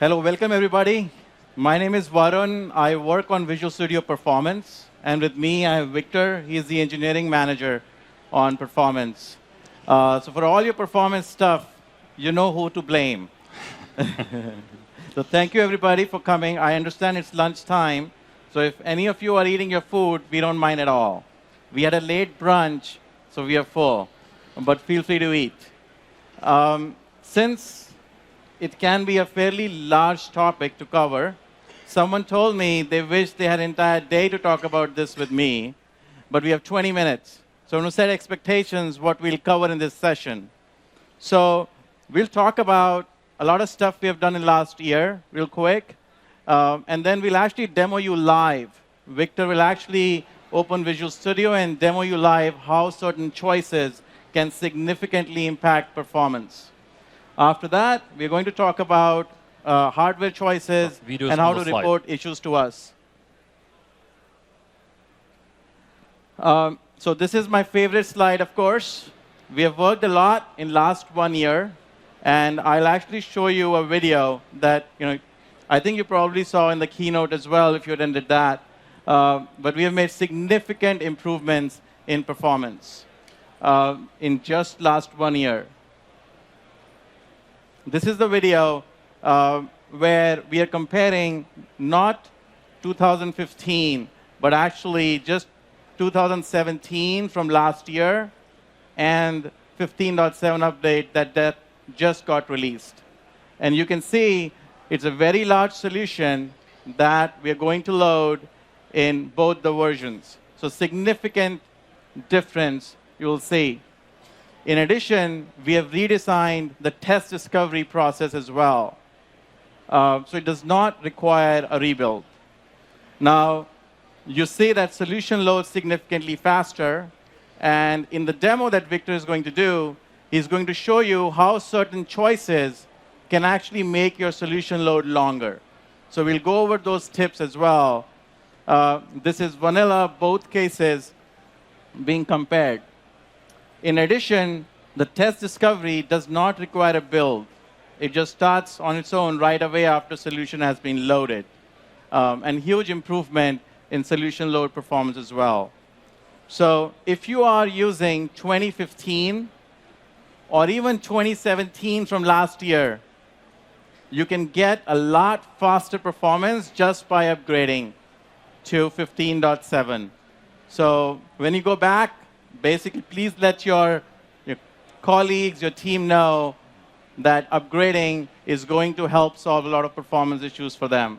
Hello, welcome everybody. My name is Varun. I work on Visual Studio Performance. And with me, I have Victor. He is the engineering manager on performance. So for all your performance stuff, you know who to blame. So thank you everybody for coming. I understand it's lunchtime. So if any of you are eating your food, we don't mind at all. We had a late brunch, so we are full. But feel free to eat. Since it can be a fairly large topic to cover, someone told me they wish they had an entire day to talk about this with me, but we have 20 minutes. So I'm going to set expectations what we'll cover in this session. So we'll talk about a lot of stuff we have done in last year, real quick, and then we'll actually demo you live. Victor will actually open Visual Studio and demo you live how certain choices can significantly impact performance. After that, we're going to talk about hardware choices and how to report issues to us. So this is my favorite slide, of course. We have worked a lot in last 1 year. And I'll actually show you a video that I think you probably saw in the keynote as well if you attended that. But we have made significant improvements in performance in just last 1 year. This is the video where we are comparing not 2015, but actually just 2017 from last year and 15.7 update that just got released. And you can see it's a very large solution that we are going to load in both the versions. So significant difference you will see. In addition, we have redesigned the test discovery process as well. So it does not require a rebuild. Now, you see that solution loads significantly faster. And in the demo that Victor is going to do, he's going to show you how certain choices can actually make your solution load longer. So we'll go over those tips as well. This is vanilla, both cases being compared. In addition, the test discovery does not require a build. It just starts on its own right away after solution has been loaded. And huge improvement in solution load performance as well. So if you are using 2015 or even 2017 from last year, you can get a lot faster performance just by upgrading to 15.7. So when you go back, basically, please let your colleagues, your team know that upgrading is going to help solve a lot of performance issues for them.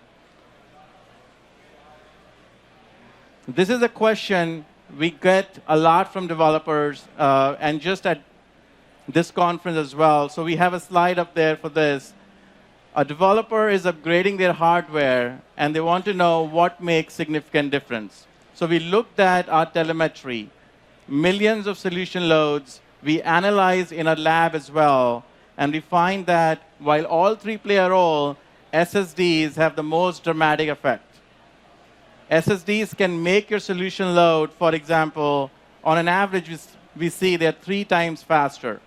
This is a question we get a lot from developers, and just at this conference as well. So we have a slide up there for this. A developer is upgrading their hardware, and they want to know what makes significant difference. So we looked at our telemetry. Millions of solution loads we analyze in our lab as well, and we find that while all three play a role, SSDs have the most dramatic effect. SSDs can make your solution load, for example, on an average, we see they're 3 times faster.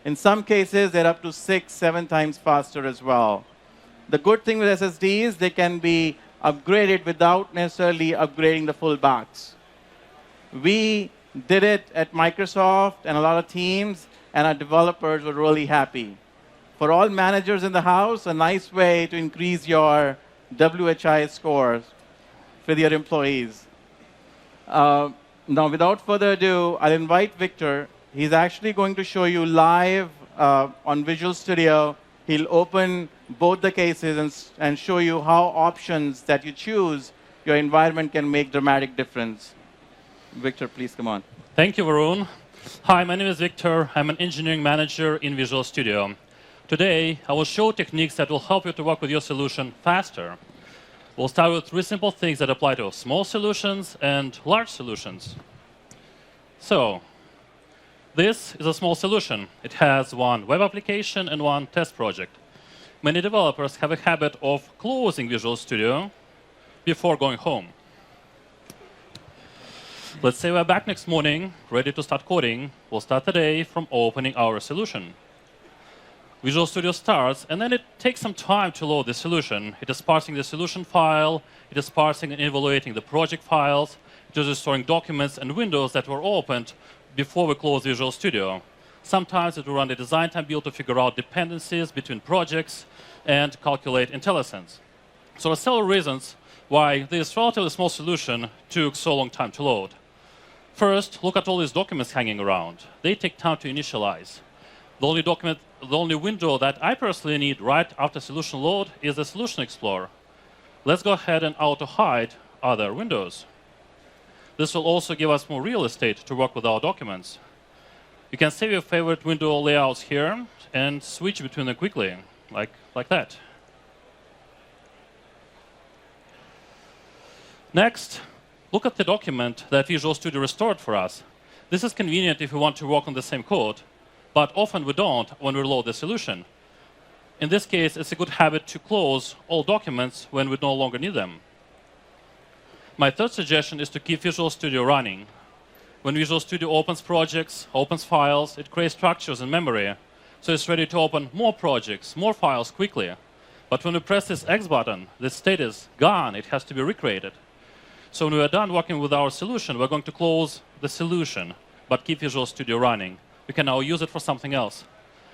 In some cases, they're up to 6, 7 times faster as well. The good thing with SSDs, they can be upgraded without necessarily upgrading the full box. We did it at Microsoft and a lot of teams, and our developers were really happy. For all managers in the house, a nice way to increase your WHI scores with your employees. Now, without further ado, I'll invite Victor. He's actually going to show you live on Visual Studio. He'll open both the cases and show you how options that you choose, your environment can make dramatic difference. Victor, please come on. Thank you, Varun. Hi, my name is Victor. I'm an engineering manager in Visual Studio. Today, I will show techniques that will help you to work with your solution faster. We'll start with 3 simple things that apply to small solutions and large solutions. So, this is a small solution. It has 1 web application and 1 test project. Many developers have a habit of closing Visual Studio before going home. Let's say we're back next morning, ready to start coding. We'll start the day from opening our solution. Visual Studio starts, and then it takes some time to load the solution. It is parsing the solution file, it is parsing and evaluating the project files, it is storing documents and windows that were opened before we close Visual Studio. Sometimes it will run the design time build to figure out dependencies between projects and calculate IntelliSense. So there are several reasons why this relatively small solution took so long time to load. First, look at all these documents hanging around. They take time to initialize. The only window that I personally need right after solution load is the Solution Explorer. Let's go ahead and auto-hide other windows. This will also give us more real estate to work with our documents. You can save your favorite window layouts here and switch between them quickly, like that. Next, look at the document that Visual Studio restored for us. This is convenient if we want to work on the same code, but often we don't when we load the solution. In this case, it's a good habit to close all documents when we no longer need them. My third suggestion is to keep Visual Studio running. When Visual Studio opens projects, opens files, it creates structures in memory, so it's ready to open more projects, more files quickly. But when we press this X button, the state is gone. It has to be recreated. So when we are done working with our solution, we're going to close the solution, but keep Visual Studio running. We can now use it for something else.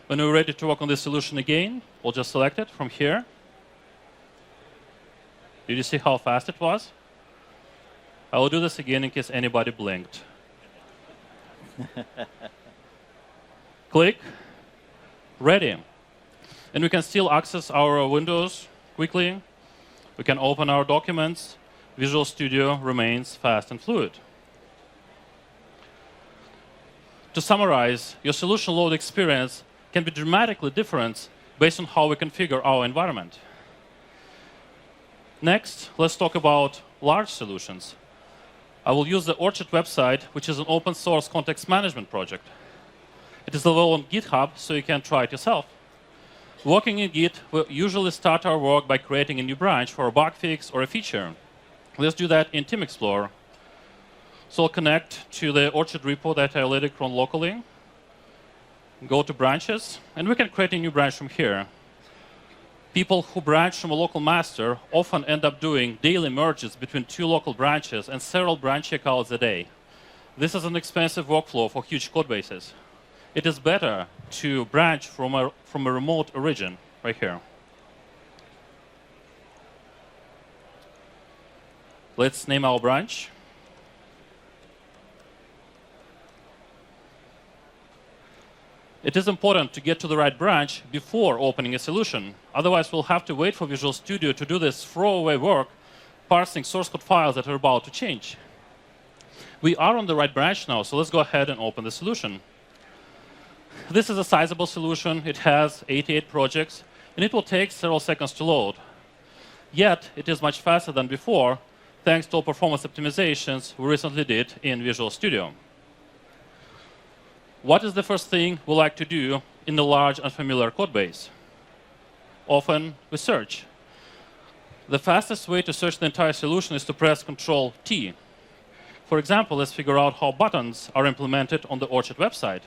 When we're ready to work on this solution again, we'll just select it from here. Did you see how fast it was? I will do this again in case anybody blinked. Click. Ready. And we can still access our windows quickly. We can open our documents. Visual Studio remains fast and fluid. To summarize, your solution load experience can be dramatically different based on how we configure our environment. Next, let's talk about large solutions. I will use the Orchard website, which is an open source context management project. It is available on GitHub, so you can try it yourself. Working in Git, we usually start our work by creating a new branch for a bug fix or a feature. Let's do that in Team Explorer. So I'll connect to the Orchard repo that I let it run locally. Go to branches, and we can create a new branch from here. People who branch from a local master often end up doing daily merges between two local branches and several branch checkouts a day. This is an expensive workflow for huge code bases. It is better to branch from a remote origin, right here. Let's name our branch. It is important to get to the right branch before opening a solution. Otherwise, we'll have to wait for Visual Studio to do this throwaway work, parsing source code files that are about to change. We are on the right branch now, so let's go ahead and open the solution. This is a sizable solution. It has 88 projects, and it will take several seconds to load. Yet, it is much faster than before, thanks to all performance optimizations we recently did in Visual Studio. What is the first thing we like to do in a large unfamiliar code base? Often, we search. The fastest way to search the entire solution is to press Ctrl-T. For example, let's figure out how buttons are implemented on the Orchard website.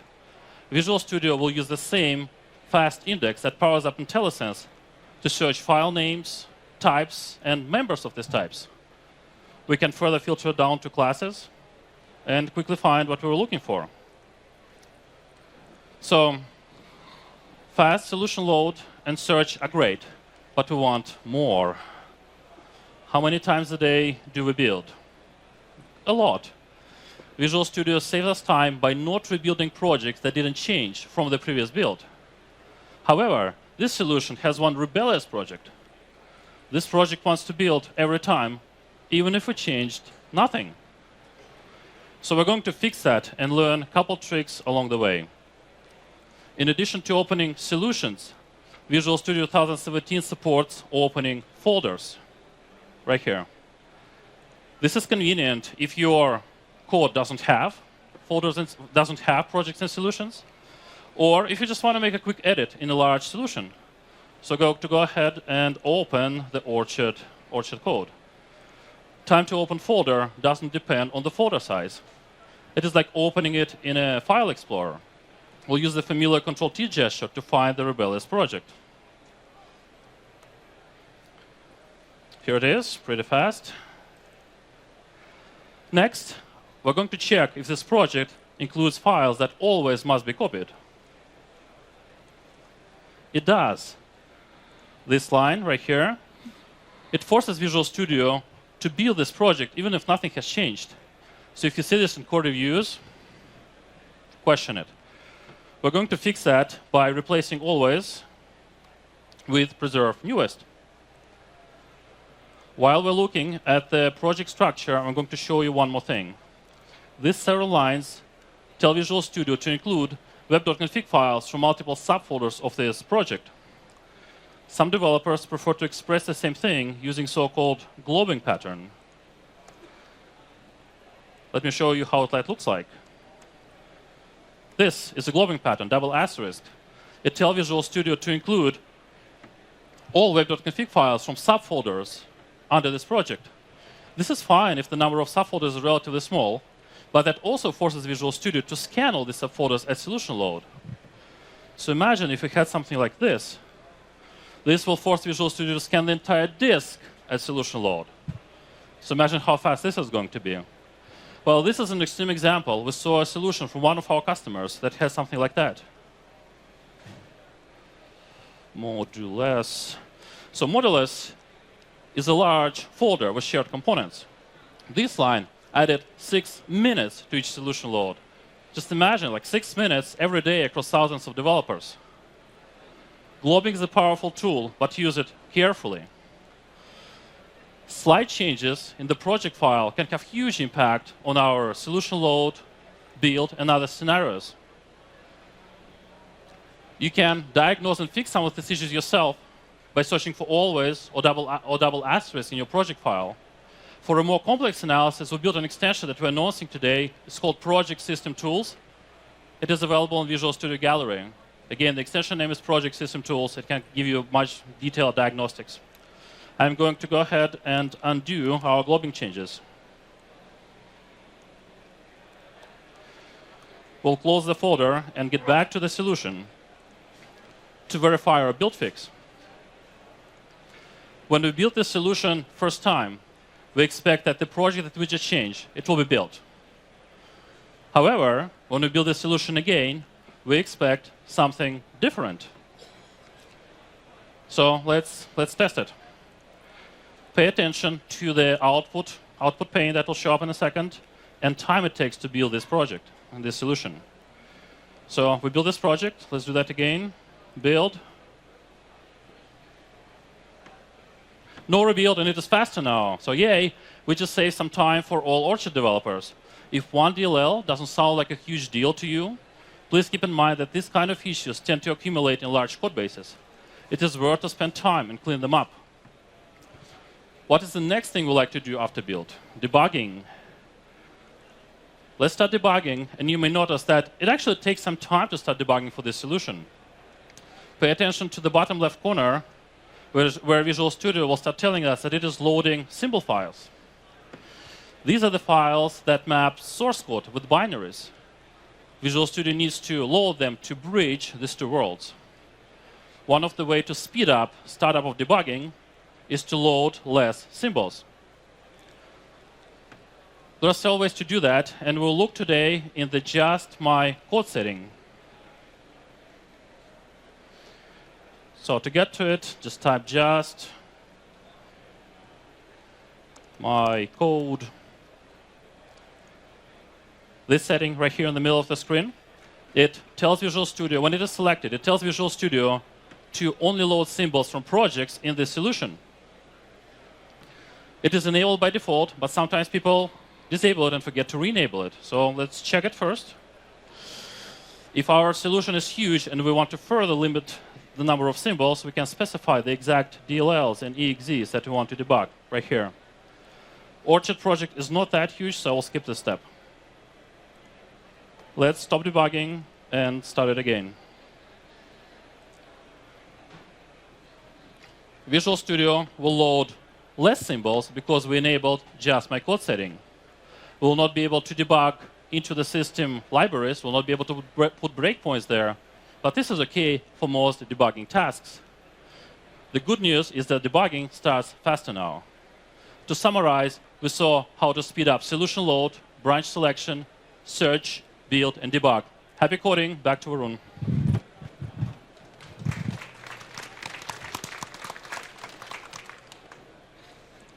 Visual Studio will use the same fast index that powers up IntelliSense to search file names, types, and members of these types. We can further filter down to classes and quickly find what we were looking for. So, fast solution load and search are great, but we want more. How many times a day do we build? A lot. Visual Studio saves us time by not rebuilding projects that didn't change from the previous build. However, this solution has one rebellious project. This project wants to build every time, even if we changed nothing. So we're going to fix that and learn a couple tricks along the way. In addition to opening solutions, Visual Studio 2017 supports opening folders, right here. This is convenient if your code doesn't have folders and doesn't have projects and solutions, or if you just want to make a quick edit in a large solution. So go ahead and open the Orchard code. Time to open folder doesn't depend on the folder size. It is like opening it in a file explorer. we'll use the familiar Control-T gesture to find the rebellious project. Here it is, pretty fast. Next, we're going to check if this project includes files that always must be copied. It does. This line right here, it forces Visual Studio to build this project even if nothing has changed. So if you see this in code reviews, question it. We're going to fix that by replacing always with preserve newest. While we're looking at the project structure, I'm going to show you one more thing. These several lines tell Visual Studio to include web.config files from multiple subfolders of this project. Some developers prefer to express the same thing using so-called globbing pattern. Let me show you how that looks like. This is a globbing pattern, double asterisk. It tells Visual Studio to include all web.config files from subfolders under this project. This is fine if the number of subfolders is relatively small, but that also forces Visual Studio to scan all these subfolders at solution load. So imagine if we had something like this. This will force Visual Studio to scan the entire disk at solution load. So imagine how fast this is going to be. Well, this is an extreme example. We saw a solution from one of our customers that has something like that. Modulus. So modulus is a large folder with shared components. This line added 6 minutes to each solution load. Just imagine, like 6 minutes every day across thousands of developers. Globbing is a powerful tool, but use it carefully. Slight changes in the project file can have huge impact on our solution load, build, and other scenarios. You can diagnose and fix some of these issues yourself by searching for always or double asterisk in your project file. For a more complex analysis, we built an extension that we're announcing today. It's called Project System Tools. It is available in Visual Studio Gallery. Again, the extension name is Project System Tools. It can give you much detailed diagnostics. I'm going to go ahead and undo our globbing changes. We'll close the folder and get back to the solution to verify our build fix. When we build this solution first time, we expect that the project that we just changed, it will be built. However, when we build the solution again, we expect something different. So let's test it. Pay attention to the output pane that will show up in a second, and time it takes to build this project and this solution. So we build this project. Let's do that again. Build. No rebuild, and it is faster now. So yay, we just saved some time for all Orchard developers. If one DLL doesn't sound like a huge deal to you, please keep in mind that these kind of issues tend to accumulate in large code bases. It is worth to spend time and clean them up. What is the next thing we like to do after build? Debugging. Let's start debugging, and you may notice that it actually takes some time to start debugging for this solution. Pay attention to the bottom left corner, where Visual Studio will start telling us that it is loading symbol files. These are the files that map source code with binaries. Visual Studio needs to load them to bridge these two worlds. One of the ways to speed up startup of debugging is to load less symbols. There are several ways to do that, and we'll look today in the just my code setting. So to get to it, just type just my code. This setting right here in the middle of the screen, it tells Visual Studio, when it is selected, it tells Visual Studio to only load symbols from projects in this solution. It is enabled by default, but sometimes people disable it and forget to re-enable it. So let's check it first. If our solution is huge and we want to further limit the number of symbols, we can specify the exact DLLs and EXEs that we want to debug right here. Orchard project is not that huge, so I'll skip this step. Let's stop debugging and start it again. Visual Studio will load less symbols because we enabled just my code setting. We will not be able to debug into the system libraries will not be able to put breakpoints there. But this is OK for most debugging tasks. The good news is that debugging starts faster now. To summarize, we saw how to speed up solution load, branch selection, search, build, and debug. Happy coding. Back to Varun.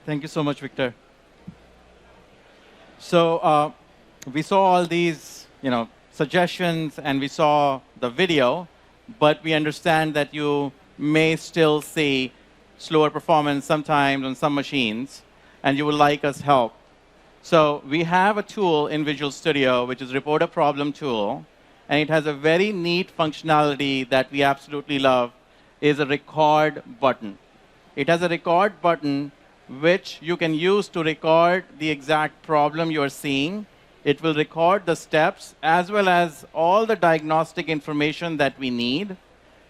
Thank you so much, Victor. So we saw all these suggestions, and we saw the video, but we understand that you may still see slower performance sometimes on some machines, and you would like us help. So we have a tool in Visual Studio, which is Report a Problem tool, and it has a very neat functionality that we absolutely love, is a record button. It has a record button which you can use to record the exact problem you're seeing. It will record the steps as well as all the diagnostic information that we need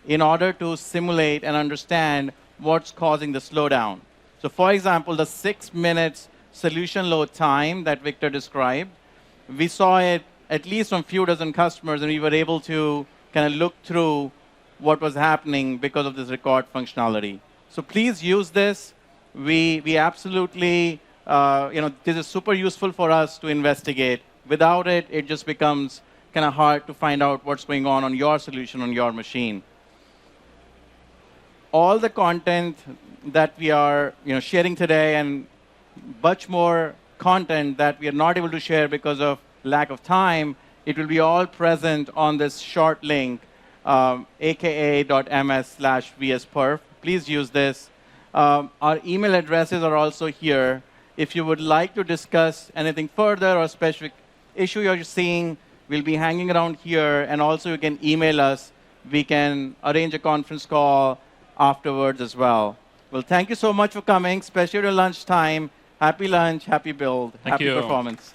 in order to simulate and understand what's causing the slowdown. So for example, the 6 minutes solution load time that Victor described, we saw it at least from a few dozen customers, and we were able to kind of look through what was happening because of this record functionality. So please use this. We absolutely, this is super useful for us to investigate. Without it, it just becomes kind of hard to find out what's going on your solution, on your machine. All the content that we are sharing today, and much more content that we are not able to share because of lack of time, it will be all present on this short link, aka.ms/vsperf. Please use this. Our email addresses are also here. If you would like to discuss anything further or specific issue you're seeing, we'll be hanging around here. And also you can email us. We can arrange a conference call afterwards as well. Well, thank you so much for coming, especially at lunchtime. Happy lunch, happy build, happy performance.